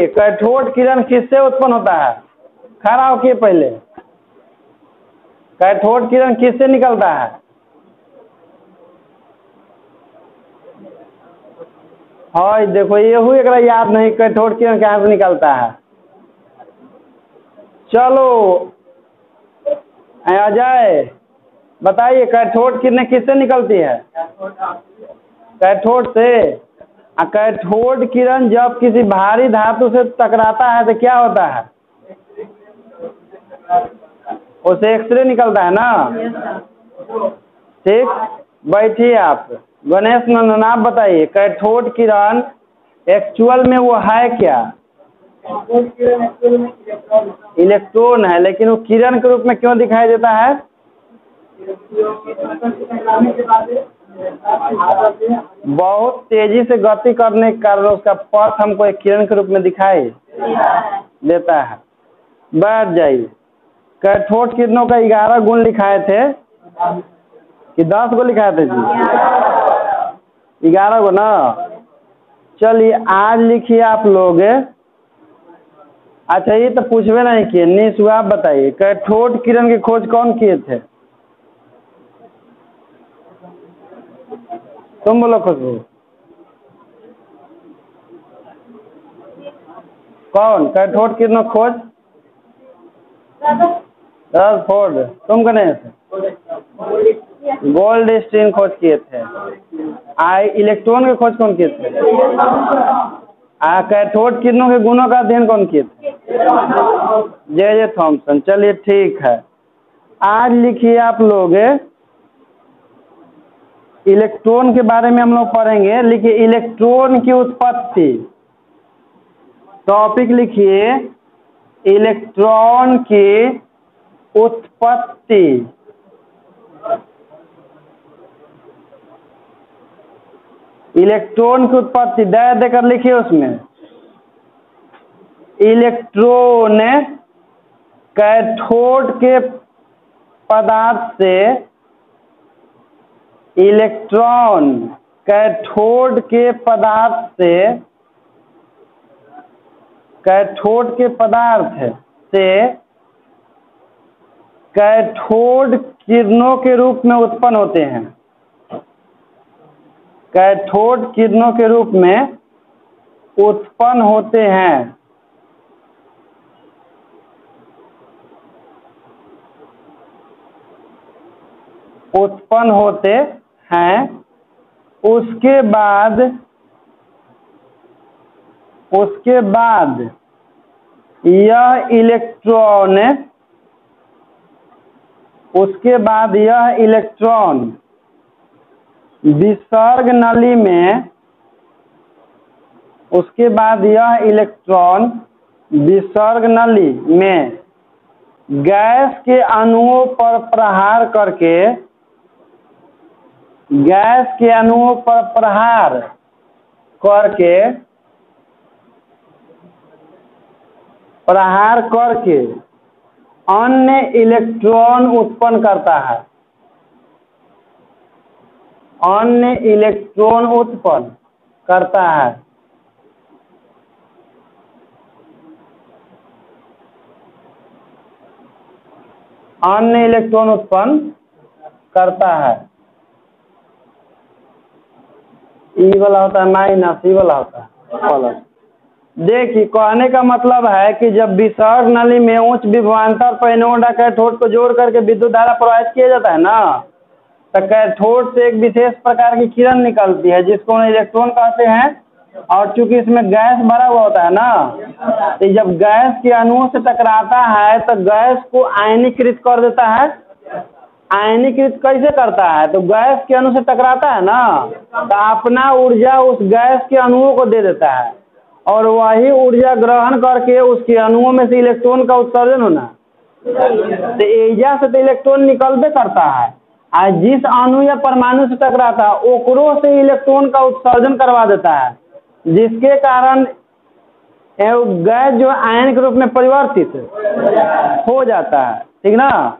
Cathode किरण किससे उत्पन्न होता है? खड़ा होके पहले, कैथोड किरण किससे निकलता है? हाँ देखो ये एकरा याद नहीं, कैथोड किरण कहाँ से निकलता है। चलो अजय बताइए, कैथोड किरण किससे निकलती है? कैथोड से। कैथोड किरण जब किसी भारी धातु से टकराता है तो क्या होता है? उसे एक्सरे निकलता है ना। ठीक, बैठिए आप। गणेश नंदन आप बताइए, कैथोड किरण एक्चुअल में वो है क्या? इलेक्ट्रॉन है, लेकिन वो किरण के रूप में क्यों दिखाई देता है? बहुत तेजी से गति करने के कारण उसका पथ हमको एक किरण के रूप में दिखाई देता है। बैठ जाइए। कैथोड किरणों का 11 गुण लिखाए थे कि 10 गो लिखाए थे जी? 11 गो ना। चलिए आज लिखिए आप लोग। अच्छा ये तो पूछवे नहीं किए, निशु आप बताइए, कैथोड किरण की खोज कौन किए थे? तुम बोलो खुशबू। कौन कैथोड किरणों खोज? रदरफोर्ड। तुम गणेश? गोल्डस्टीन खोज किए थे। इलेक्ट्रॉन की खोज कौन किए थे? कैथोड किरणों के गुणों का अध्ययन कौन किए थे? J Thomson. चलिए ठीक है। आज लिखिए आप लोग, इलेक्ट्रॉन के बारे में हम लोग पढ़ेंगे। लिखिए इलेक्ट्रॉन की उत्पत्ति। टॉपिक लिखिए इलेक्ट्रॉन की उत्पत्ति। इलेक्ट्रॉन की उत्पत्ति दे देकर लिखिए उसमें। इलेक्ट्रॉन कैथोड के पदार्थ से, इलेक्ट्रॉन कैथोड के पदार्थ से, कैथोड के पदार्थ से कैथोड किरणों के रूप में उत्पन्न होते हैं। कैथोड किरणों के रूप में उत्पन्न होते हैं। उत्पन्न होते हैं। उसके बाद यह इलेक्ट्रॉन विसर्ग नली में, उसके बाद यह इलेक्ट्रॉन विसर्ग नली में गैस के अणुओं पर प्रहार करके, गैस के अणुओं पर प्रहार करके अन्य इलेक्ट्रॉन उत्पन्न करता है। अन्य इलेक्ट्रॉन उत्पन्न करता है। अन्य इलेक्ट्रॉन उत्पन्न करता है। ई वाला होता है माइनस, ई वाला होता है प्लस। देखिए कहने का मतलब है कि जब विसर्ग नली में उच्च विभवांतर पर एनोड और कैथोड को जोड़ करके विद्युत धारा प्रवाहित किया जाता है ना, तो कैथोड से एक विशेष प्रकार की किरण निकलती है जिसको हम इलेक्ट्रॉन कहते हैं। और चूंकि इसमें गैस भरा हुआ होता है ना, तो जब गैस के अणुओं से टकराता है तो गैस को आयनीकृत कर देता है। आयनीकृत कैसे करता है? तो गैस के अणु से टकराता है ना, तो अपना ऊर्जा उस गैस के अणुओं को दे देता है और वही ऊर्जा ग्रहण करके उसके अणुओं में से इलेक्ट्रॉन का उत्सर्जन होना। तो एजा से तो इलेक्ट्रॉन निकलबे करता है, आज जिस अणु या परमाणु से टकराता है ओकरो से इलेक्ट्रॉन का उत्सर्जन करवा देता है, जिसके कारण गैस जो आयन के रूप में परिवर्तित हो जाता है। ठीक ना।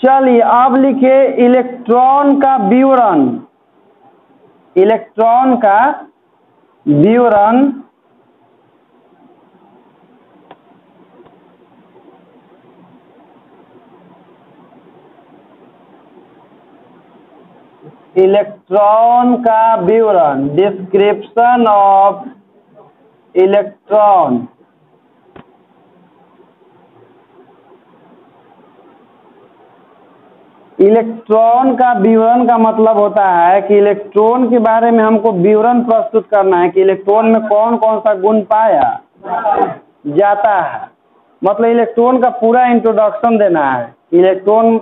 चलिए अब लिखिए इलेक्ट्रॉन का विवरण। इलेक्ट्रॉन का विवरण इलेक्ट्रॉन का विवरण, डिस्क्रिप्शन ऑफ इलेक्ट्रॉन। इलेक्ट्रॉन का विवरण का मतलब होता है कि इलेक्ट्रॉन के बारे में हमको विवरण प्रस्तुत करना है कि इलेक्ट्रॉन में कौन कौन सा गुण पाया जाता है, मतलब इलेक्ट्रॉन का पूरा इंट्रोडक्शन देना है। इलेक्ट्रॉन,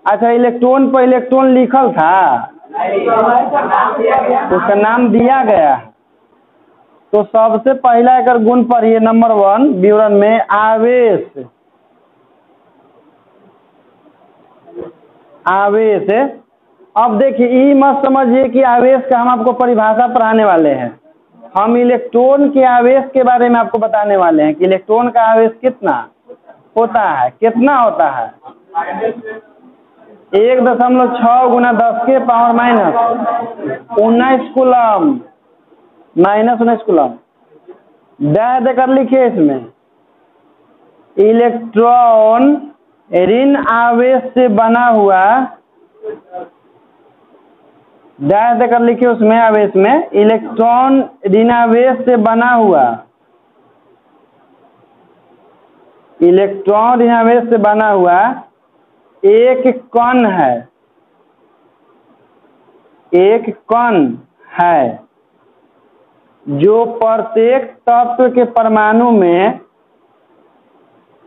अच्छा इलेक्ट्रॉन पर इलेक्ट्रॉन लिखल था, उसका नाम दिया गया। तो सबसे पहला एक गुण पढ़िए, नंबर 1 विवरण में आवेश। आवेश, अब देखिए ई मत समझिए कि आवेश का हम आपको परिभाषा पढ़ाने वाले हैं, हम इलेक्ट्रॉन के आवेश के बारे में आपको बताने वाले हैं कि इलेक्ट्रॉन का आवेश कितना होता है, कितना होता है 1.6 गुना 10 के power minus 19 coulomb, minus 19 coulomb. Dash देकर लिखिए इसमें, इलेक्ट्रॉन ऋण आवेश से बना हुआ, डैश देकर लिखिए उसमें आवेश में, इलेक्ट्रॉन ऋण आवेश से बना हुआ, इलेक्ट्रॉन ऋण आवेश से बना हुआ एक कण है, एक कण है जो प्रत्येक तत्व के परमाणु में,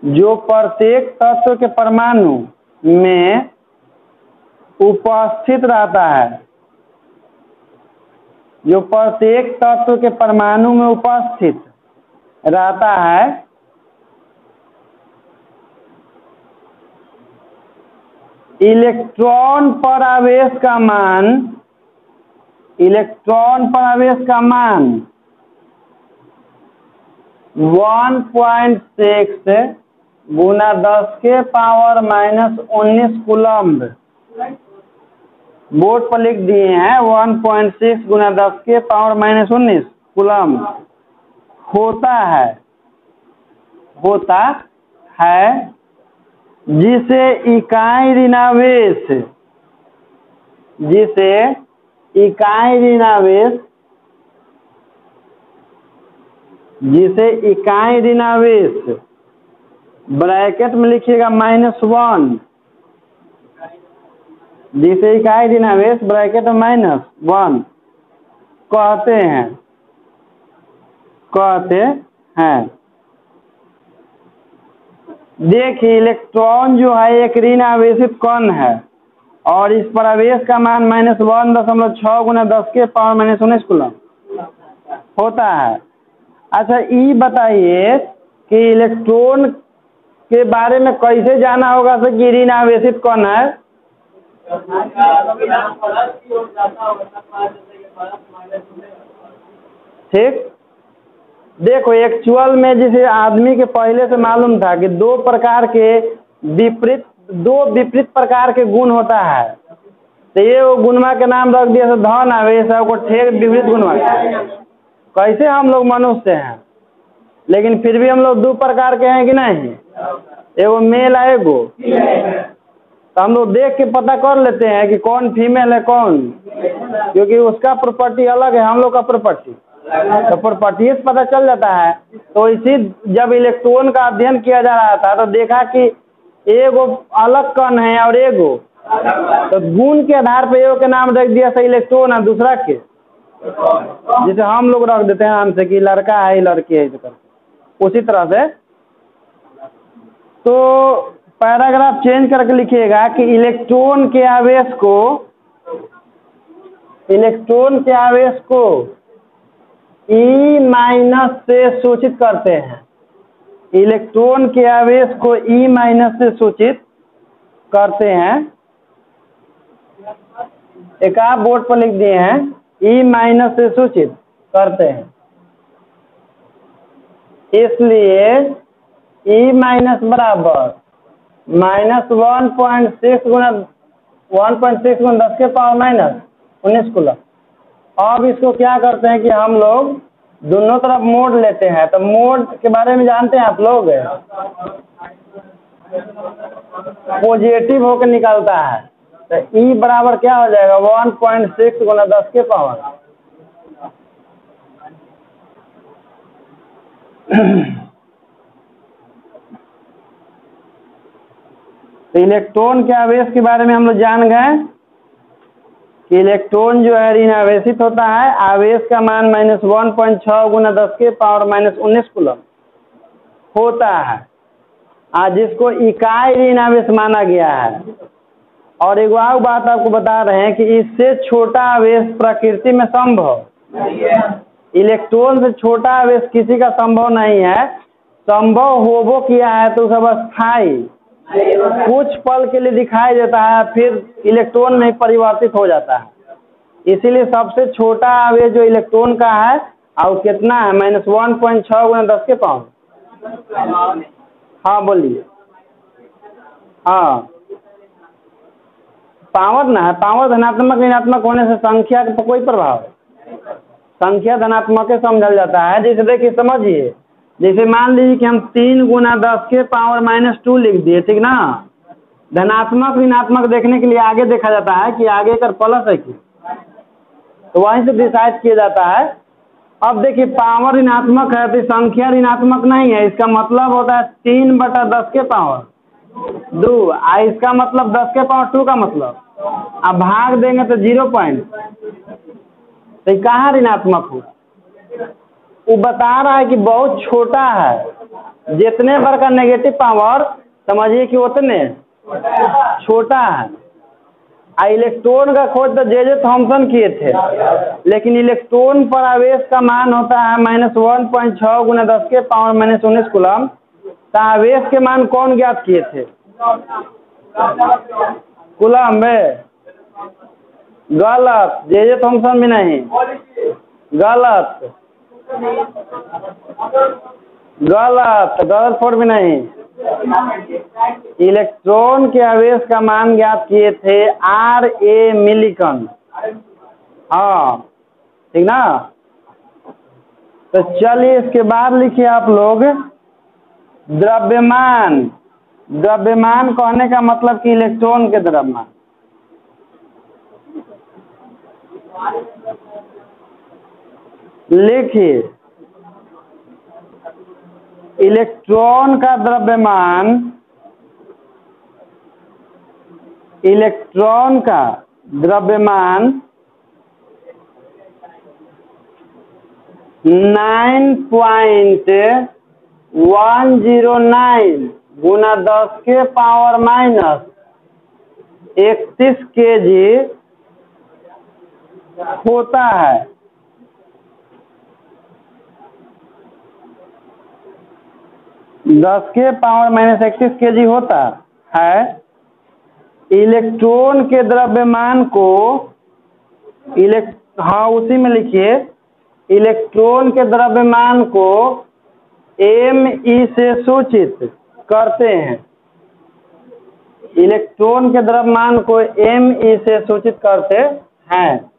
जो प्रत्येक तत्व के परमाणु में उपस्थित रहता है, जो प्रत्येक तत्व के परमाणु में उपस्थित रहता है। इलेक्ट्रॉन पर आवेश का मान, इलेक्ट्रॉन पर आवेश का मान 1.6 गुना 10 के पावर माइनस 19 कूलम्ब। बोर्ड पर लिख दिए हैं 1.6 गुना 10 के पावर माइनस 19 कूलम्ब होता है, होता है, जिसे इकाई ऋणावेश, जिसे इकाई ऋणावेश, जिसे इकाई ऋणावेश ब्रैकेट में लिखिएगा -1, जिसे इकाई ऋणावेश ब्रैकेट में -1 कहते हैं, कहते हैं। देखिए इलेक्ट्रॉन जो है एक ऋण आवेशित कण है और इस पर आवेश का मान -1.6 गुना 10 के पावर माइनस 19 कूलम होता है। अच्छा ई बताइए कि इलेक्ट्रॉन के बारे में कैसे जाना होगा सर कि ऋण आवेशित कौन है? ठीक, देखो एक्चुअल में जिसे आदमी के पहले से मालूम था कि दो विपरीत प्रकार के गुण होता है, तो ये वो गुणवा के नाम रख दिया तो धन आवेश है, वो ठेक विपरीत गुणवा। कैसे हम लोग मनुष्य हैं, लेकिन फिर भी हम लोग दो प्रकार के हैं कि नहीं, एगो मेल है एगो, तो हम लोग देख के पता कर लेते हैं कि कौन फीमेल है कौन, क्योंकि उसका प्रॉपर्टी अलग है, हम लोग का प्रॉपर्टी, तो प्रॉपर्टी से पता चल जाता है। तो इसी जब इलेक्ट्रॉन का अध्ययन किया जा रहा था तो देखा कि एगो अलग कण है और एगो, तो गुण के आधार पर एगो के नाम रख दिया था इलेक्ट्रॉन और दूसरा के, जिसे हम लोग रख देते हैं नाम से कि लड़का है लड़की है, उसी तरह से। तो पैराग्राफ चेंज करके लिखिएगा कि इलेक्ट्रॉन के आवेश को, इलेक्ट्रॉन के आवेश को E- से सूचित करते हैं, इलेक्ट्रॉन के आवेश को E- से सूचित करते हैं। एक आप बोर्ड पर लिख दिए हैं E- से सूचित करते हैं, इसलिए E- बराबर -1.6 गुना 10 के पावर माइनस 19 कूलम। अब इसको क्या करते हैं कि हम लोग दोनों तरफ मोड लेते हैं, तो मोड के बारे में जानते हैं आप लोग, पॉजिटिव होकर निकलता है, तो ई बराबर क्या हो जाएगा 1.6 गुना 10 के पावर। तो इलेक्ट्रॉन के आवेश के बारे में हम लोग जान गए कि इलेक्ट्रॉन जो है ऋण आवेशित होता है, आवेश का मान -1.6 गुना 10 के पावर -19 कूलम होता है, जिसको इकाई ऋण आवेश माना गया है। और एक और बात आपको बता रहे हैं कि इससे छोटा आवेश प्रकृति में संभव, इलेक्ट्रॉन से छोटा आवेश किसी का संभव नहीं है। संभव होबो किया है तो सब अस्थाई कुछ पल के लिए दिखाई देता है, फिर इलेक्ट्रॉन में परिवर्तित हो जाता है। इसीलिए सबसे छोटा आवेश जो इलेक्ट्रॉन का है और कितना है -1.6 गुना 10 के पावर। हाँ बोलिए। हाँ पावर ना है, पावर धनात्मक ऋणात्मक होने से संख्या का कोई प्रभाव, संख्या धनात्मक के समझा जाता है। जैसे देखिए समझिए, जैसे मान लीजिए कि हम 3 गुना 10 के पावर -2 लिख दिए, ठीक ना। धनात्मक ऋणात्मक देखने के लिए आगे देखा जाता है कि आगे का प्लस है कि, तो वहीं से डिसाइड किया जाता है। अब देखिए पावर ऋणात्मक है तो संख्या ऋणात्मक नहीं है, इसका मतलब होता है 3/10 के पावर 2, इसका मतलब 10 के पावर 2 का मतलब, अब भाग देंगे तो 0 पॉइंट, तो कहाँ ऋणात्मक हो। वो बता रहा है कि बहुत छोटा है, जितने बार का नेगेटिव पावर समझिए कि उतने छोटा है। इलेक्ट्रॉन का खोज तो जे थॉमसन किए थे, लेकिन इलेक्ट्रॉन पर आवेश का मान होता है -1.6 गुना 10 के पावर -19 कूलम। तो आवेश के मान कौन ज्ञात किए थे? कूलम में। गलत, जे थॉमसन भी नहीं, गलत गलत, रदरफोर्ड भी नहीं। इलेक्ट्रॉन के आवेश का मान ज्ञात किए थे R.A. मिलिकन। हाँ ठीक ना। तो चलिए इसके बाद लिखिए आप लोग द्रव्यमान। द्रव्यमान कहने का मतलब कि इलेक्ट्रॉन के द्रव्यमान। लिखिए इलेक्ट्रॉन का द्रव्यमान, इलेक्ट्रॉन का द्रव्यमान 9.109 गुना 10 के पावर -31 kg होता है। 10 के पावर -31 kg होता है। इलेक्ट्रॉन के द्रव्यमान को हाँ उसी में लिखिए, इलेक्ट्रॉन के द्रव्यमान को me से सूचित करते हैं। इलेक्ट्रॉन के द्रव्यमान को me से सूचित करते हैं।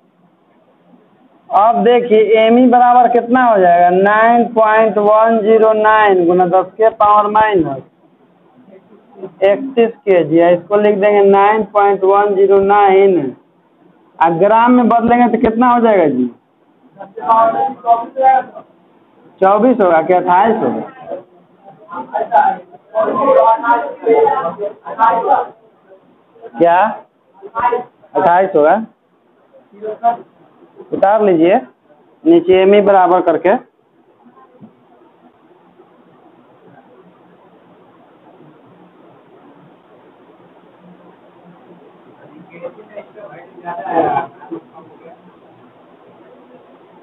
अब देखिए me बराबर कितना हो जाएगा 9.109 गुना 10 के पावर -31 kg। इसको लिख देंगे 9.109, ग्राम में बदलेंगे तो कितना हो जाएगा जी? 24 होगा क्या 28 होगा? क्या 28 होगा? उतार लीजिए नीचे me बराबर करके।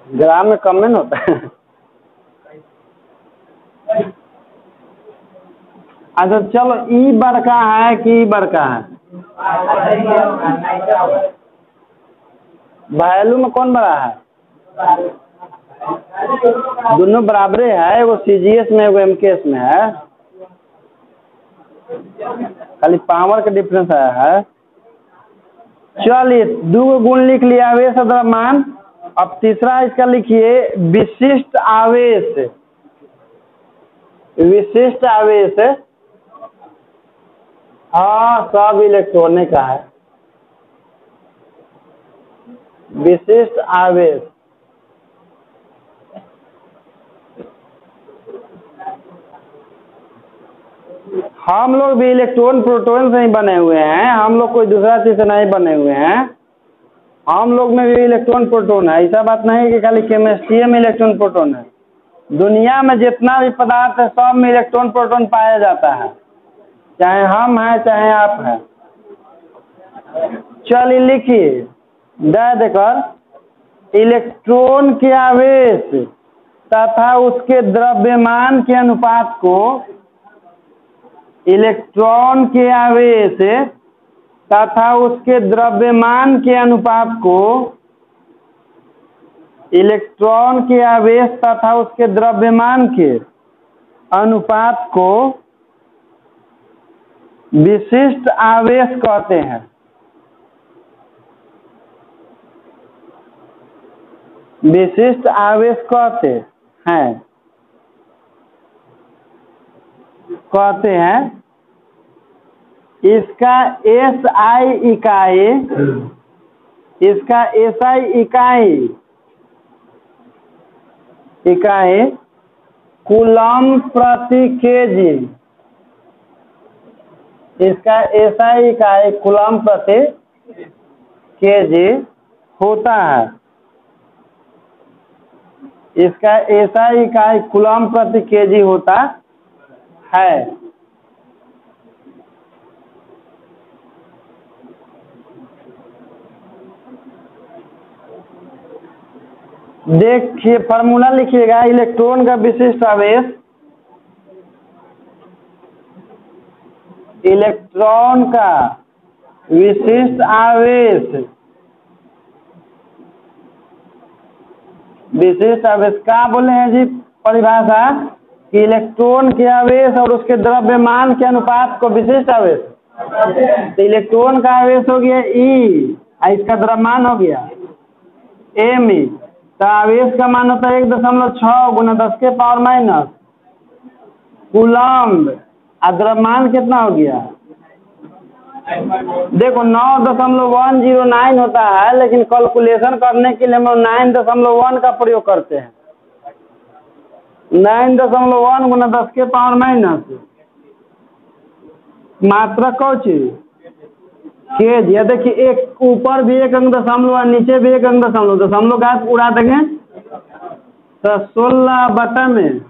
ग्राम में कम में न होता है। अच्छा चलो ई बड़का है कि ई बड़का है? वैल्यू में कौन बड़ा है? दोनों बराबरे है, एगो CGS में एगो MKS में है, खाली पावर का डिफरेंस आया है। चलिए 2 गुण लिख लिया आवेश और द्रव्यमान। अब तीसरा इसका लिखिए विशिष्ट आवेश। विशिष्ट आवेश हाँ सब इलेक्ट्रॉनिक का है। विशिष्ट आवेश। हम लोग भी इलेक्ट्रॉन प्रोटॉन से ही बने हुए हैं, हम लोग कोई दूसरा चीज से नहीं बने हुए हैं। हम लोग में भी इलेक्ट्रॉन प्रोटॉन है, ऐसा बात नहीं कि खाली केमिस्ट्री में इलेक्ट्रॉन प्रोटॉन है। दुनिया में जितना भी पदार्थ है सब में इलेक्ट्रॉन प्रोटॉन पाया जाता है, चाहे हम हैं चाहे आप हैं। चलिए लिखिए, दे देकर इलेक्ट्रॉन के आवेश तथा उसके द्रव्यमान के अनुपात को, इलेक्ट्रॉन के आवेश तथा उसके द्रव्यमान के अनुपात को, इलेक्ट्रॉन के आवेश तथा उसके द्रव्यमान के अनुपात को विशिष्ट आवेश कहते हैं। विशिष्ट आवेश कहते हैं। इसका SI इकाई, इसका SI इकाई कूलम प्रति केजी, इसका SI इकाई कूलम प्रति केजी होता है। इसका SI इकाई कूलम प्रति केजी होता है। देखिए फॉर्मूला लिखिएगा, इलेक्ट्रॉन का विशिष्ट आवेश, इलेक्ट्रॉन का विशिष्ट आवेश, विशिष्ट आवेश क्या बोले हैं जी परिभाषा कि इलेक्ट्रॉन के आवेश और उसके द्रव्यमान के अनुपात को विशिष्ट आवेश। तो इलेक्ट्रॉन का आवेश हो गया E और इसका द्रव्यमान हो गया Me। तो आवेश का मान होता है 1.6 गुना 10 के पावर माइनस कूलम्ब, और द्रव्यमान कितना हो गया? देखो 9.109 होता है, लेकिन कैलकुलेशन करने के लिए हम 9.1 का प्रयोग करते हैं। 9.1 गुना 10 के पावर माइनस मात्रा कौन चीज केजी। देखिए एक ऊपर भी एक अंक दशमलव और नीचे भी एक अंक दशमलव, दशमलव का उड़ा देंगे तो 16/91।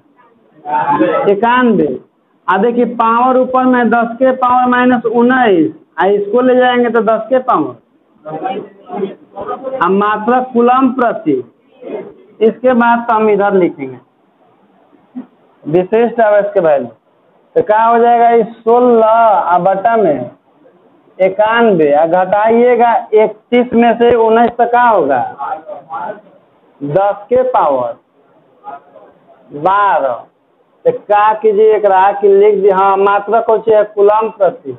देखिए पावर ऊपर में 10 के पावर माइनस 19, इसको ले जाएंगे तो 10 के पावर, हम मात्रा कूलम प्रति। इसके बाद तो हम इधर लिखेंगे विशिष्ट आवेश के वैल्यू, तो क्या हो जाएगा इस 16/91 घटाइएगा 31 में से 19 तक क्या होगा 10 के पावर 12। तो क्या कीजिए एक कि लिख दी, हाँ मात्रा कौन सी है कूलम प्रति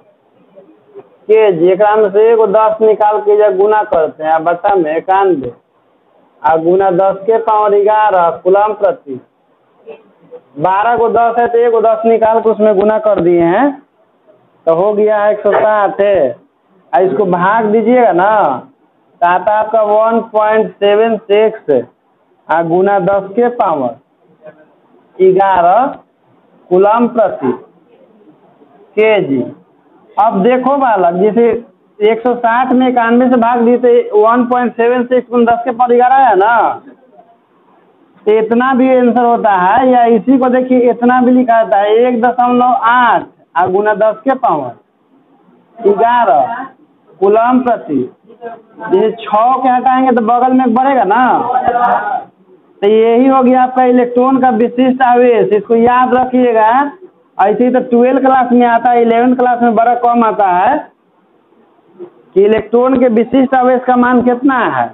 केजी। एक में से एगो 10 निकाल के गुना करते हैं बटा में 91 और गुना 10 के पावर 11 कूलम प्रति। 12 को 10 है तो एगो 10 निकाल के उसमें गुना कर दिए हैं तो हो गया है 160। इसको भाग दीजिएगा ना तो आता है आपका 1.76 और गुना 10 के पावर 11 कूलम प्रति केजी। अब देखो बालक, जैसे 160 में 91 से भाग दिए तो 1.76 गुना 10 के पावर 11 है ना, तो इतना भी आंसर होता है। या इसी को देखिए इतना भी लिखा जाता है 1.8 और गुना 10 के पावर 11 कूलम प्रति। जैसे 6 के हटाएंगे तो बगल में बढ़ेगा ना, तो यही हो गया आपका इलेक्ट्रॉन का विशिष्ट आवेश। इसको याद रखिएगा। ऐसे ही तो 12 क्लास में आता है, 11 क्लास में बड़ा कम आता है कि इलेक्ट्रॉन के विशिष्ट आवेश का मान कितना है।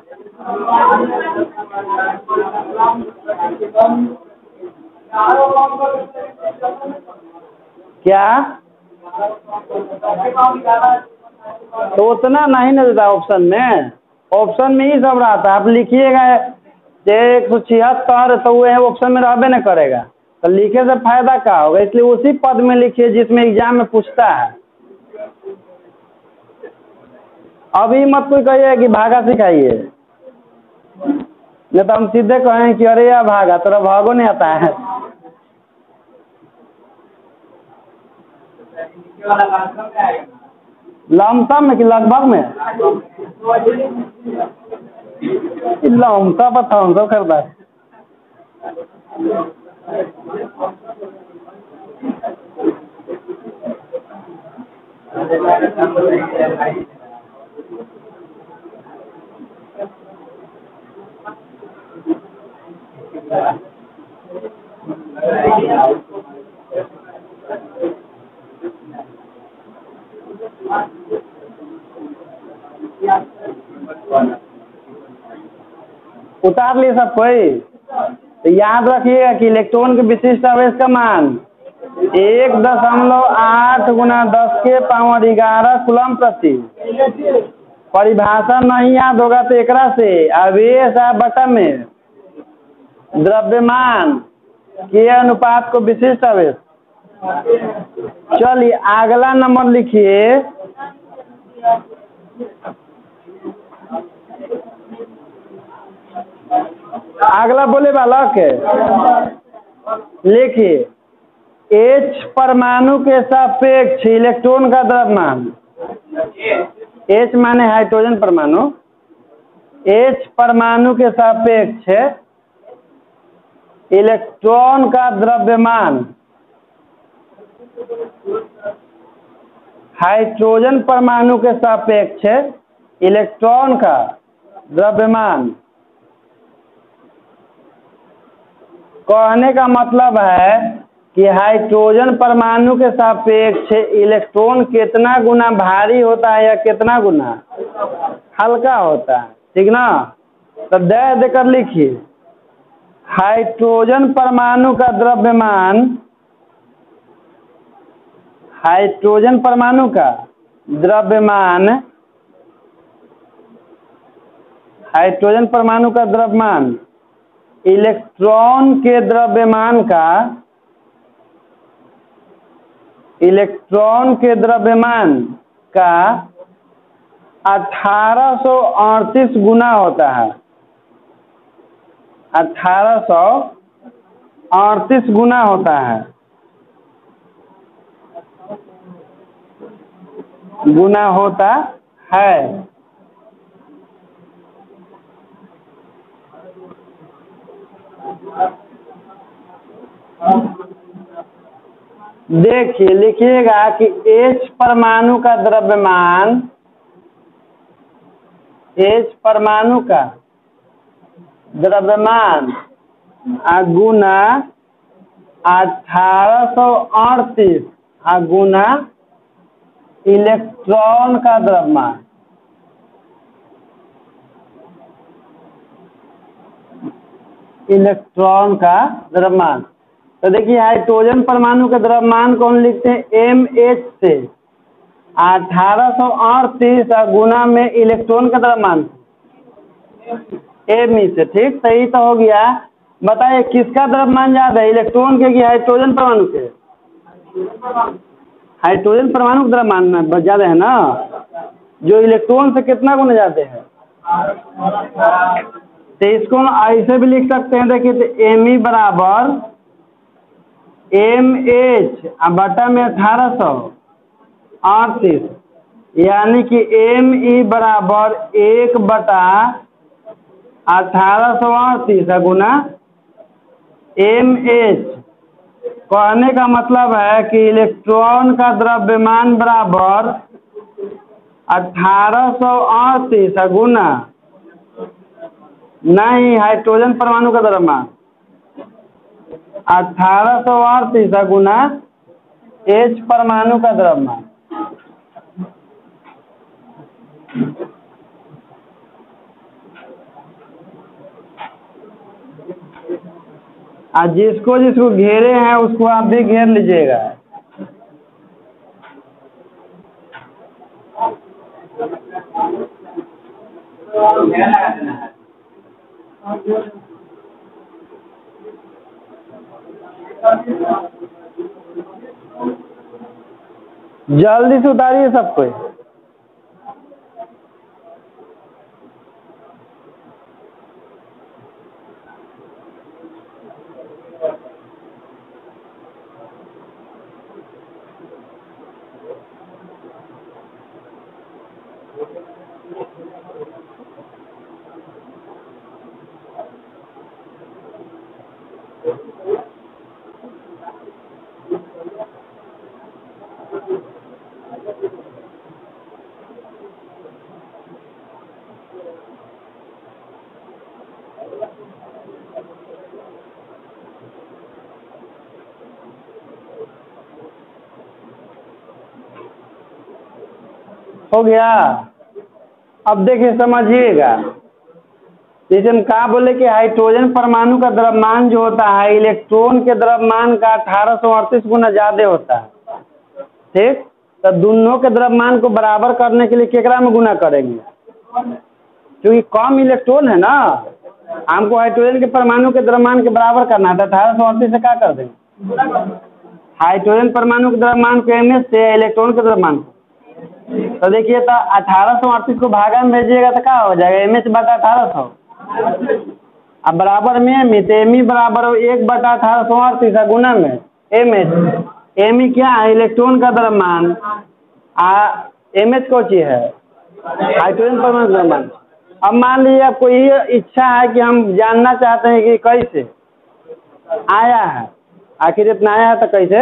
क्या तो उतना नहीं ना देता ऑप्शन में, ऑप्शन में ही सब रहता है। आप लिखिएगा 176 तो वो ऑप्शन में रहबे न करेगा, तो लिखे से फायदा क्या होगा। इसलिए उसी पद में लिखिए जिसमें एग्जाम में पूछता है। अभी मत कोई कहिए कि भागा सिखाइए, नहीं तो हम सीधे कहें कि अरे यार भागा, तेरा भागो नहीं आता है। लमसम में कि लगभग में? लमसम पर थम्स अप करता है। उतार लिए सब कोई? तो याद रखिएगा कि इलेक्ट्रॉन के विशिष्ट आवेश का मान 1.8 गुना 10⁻11 कूलम प्रति। परिभाषा नहीं याद होगा तो एकरा से आवेश आ बटा में द्रव्यमान के अनुपात को विशिष्ट आवेश। चलिए अगला नंबर लिखिए। अगला बोले बालक लिखिए, H परमाणु के सापेक्ष इलेक्ट्रॉन का द्रव्यमान। H माने हाइड्रोजन परमाणु। H परमाणु के सापेक्ष इलेक्ट्रॉन का द्रव्यमान। हाइड्रोजन परमाणु के सापेक्ष इलेक्ट्रॉन का द्रव्यमान। कहने का मतलब है कि हाइड्रोजन परमाणु के सापेक्ष इलेक्ट्रॉन कितना गुना भारी होता है या कितना गुना हल्का होता है, ठीक ना? तो दे देकर लिखिए, हाइड्रोजन परमाणु का द्रव्यमान, हाइड्रोजन परमाणु का द्रव्यमान, हाइड्रोजन परमाणु का द्रव्यमान इलेक्ट्रॉन के द्रव्यमान का, इलेक्ट्रॉन के द्रव्यमान का 1838 गुना होता है। 1838 गुना होता है, गुना होता है। देखिए लिखिएगा कि H परमाणु का द्रव्यमान, H परमाणु का द्रव्यमान गुना 1838 गुना इलेक्ट्रॉन का द्रव्यमान। इलेक्ट्रॉन का द्रव्यमान। तो देखिए हाइड्रोजन परमाणु का द्रव्यमान कौन लिखते हैं? MH से 1838 गुना में इलेक्ट्रॉन का द्रव्यमान Me से, ठीक? सही तो हो गया। बताइए किसका द्रव्यमान ज्यादा है, इलेक्ट्रॉन के कि हाइड्रोजन परमाणु के? हाइड्रोजन परमाणु का द्रव्यमान ज्यादा है ना, जो इलेक्ट्रॉन से कितना गुना ज्यादा है। तो इसको ऐसे भी लिख सकते हैं, देखिए तो Me बराबर MH बटा में 1838, यानी कि Me बराबर 1/1838 गुना MH। कहने का मतलब है कि इलेक्ट्रॉन का द्रव्यमान बराबर 1838 गुना, नहीं हाइड्रोजन परमाणु का द्रव्यमान 1838 गुना H परमाणु का द्रव्यमान। आज जिसको जिसको घेरे हैं उसको आप भी घेर लीजिएगा। जल्दी से उतारिए सब कोई। हो गया। अब देखिए समझिएगा, जैसे हम कहा बोले कि हाइड्रोजन परमाणु का द्रव्यमान जो होता है इलेक्ट्रॉन के द्रव्यमान का 1838 गुना ज़्यादा होता है। ठीक, तो दोनों के द्रव्यमान को बराबर करने के लिए केकरा में गुना करेंगे, क्योंकि कम इलेक्ट्रॉन है ना, हमको हाइड्रोजन के परमाणु के द्रव्यमान के बराबर करना है। तो 1838 से क्या कर देंगे, हाइड्रोजन परमाणु के द्रव्यमान को एमएच से इलेक्ट्रॉन के द्रव्यमान को, तो देखिए तो 1838 को भागा में भेजिएगा तो क्या हो जाएगा, एमएच बटा 1800। अब बराबर में एमी, तो एमी बराबर 1/1838 गुना में एमएच। एमी क्या है, इलेक्ट्रॉन का द्रव्यमान, एमएच कौन चीज है, हाइड्रोजन परमाणु द्रव्यमान। अब मान लीजिए आपको ये इच्छा है कि हम जानना चाहते हैं कि कैसे आया है, आखिर इतना आया है तो कैसे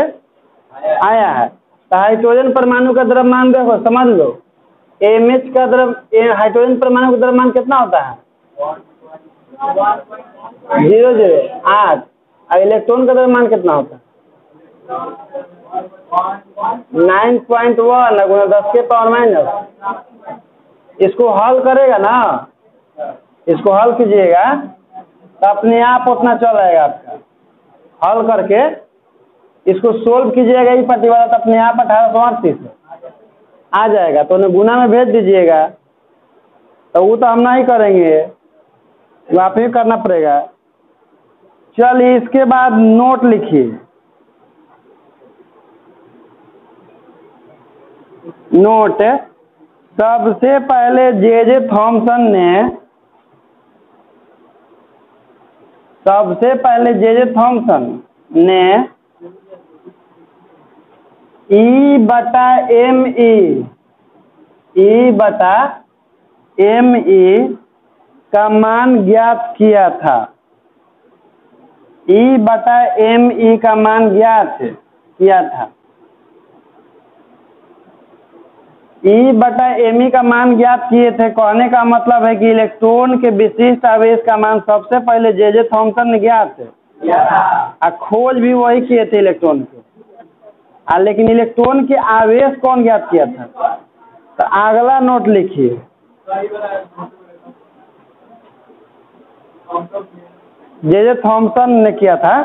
आया है। तो हाइड्रोजन परमाणु का द्रव्यमान देखो समझ लो, एमएच का हाइड्रोजन परमाणु का द्रव्यमान कितना होता है 0.08, और इलेक्ट्रॉन का द्रव्यमान कितना होता है 9.1 गुना 10 के पावर माइनस। इसको हल करेगा ना, इसको हल कीजिएगा तो अपने आप उतना चल आएगा आपका। हल करके इसको सोल्व कीजिएगा ई पट्टी वाला, तो अपने आप 1838 आ जाएगा। तो उन्हें गुना में भेज दीजिएगा, तो वो तो हम नहीं करेंगे, वो आप ही करना पड़ेगा। चलिए इसके बाद नोट लिखिए। नोट, सबसे पहले जे थॉमसन ने ई बटा एम ई का मान ज्ञात किया था। ई बटा एम ई का मान ज्ञात किया था। ई बटा एम ई का मान ज्ञात किए थे, कहने का मतलब है कि इलेक्ट्रॉन के विशिष्ट आवेश का मान सबसे पहले जे थॉमसन ने ज्ञात है, खोज भी वही किए थे इलेक्ट्रॉन के। लेकिन इलेक्ट्रॉन के आवेश कौन ज्ञात किया था। तो अगला नोट लिखिए, जे थॉमसन ने किया था।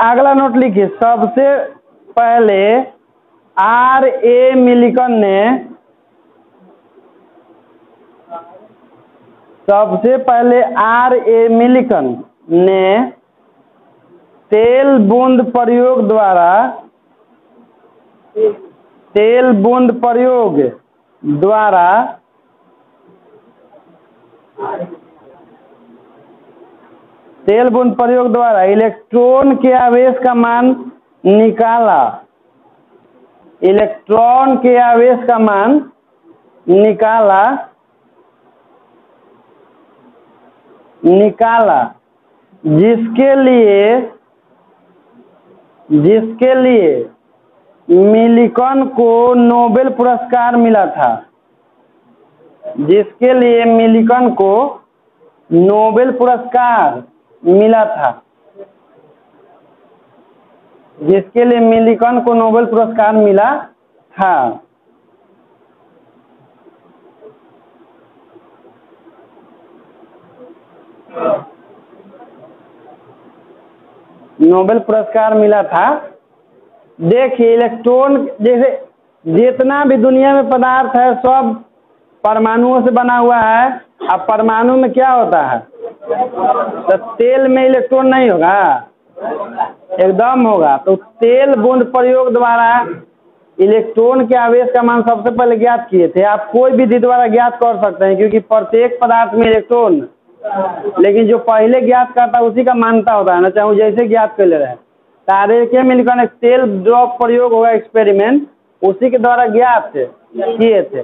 अगला नोट लिखिए, सबसे पहले आर ए मिलिकन ने तेल बूंद प्रयोग द्वारा इलेक्ट्रॉन के आवेश का मान निकाला। इलेक्ट्रॉन के आवेश का मान निकाला जिसके लिए मिलिकन को नोबेल पुरस्कार मिला था। जिसके लिए मिलिकन को नोबेल पुरस्कार मिला था। जिसके लिए मिलिकन को नोबेल पुरस्कार मिला था। नोबेल पुरस्कार मिला था। देखिए इलेक्ट्रॉन जैसे जितना भी दुनिया में पदार्थ है सब परमाणुओं से बना हुआ है। अब परमाणु में क्या होता है, तो तेल में इलेक्ट्रॉन नहीं होगा, एकदम होगा। तो तेल बूंद प्रयोग द्वारा इलेक्ट्रॉन के आवेश का मान सबसे पहले ज्ञात किए थे। आप कोई विधि द्वारा ज्ञात कर सकते हैं, क्योंकि प्रत्येक पदार्थ में इलेक्ट्रॉन, लेकिन जो पहले ज्ञात करता है उसी का मानता होता है ना, चाहे वो जैसे ज्ञात कर ले रहे हैं। तारे के मिलकर एक तेल ड्रॉप प्रयोग होगा एक्सपेरिमेंट, उसी के द्वारा ज्ञात किए थे।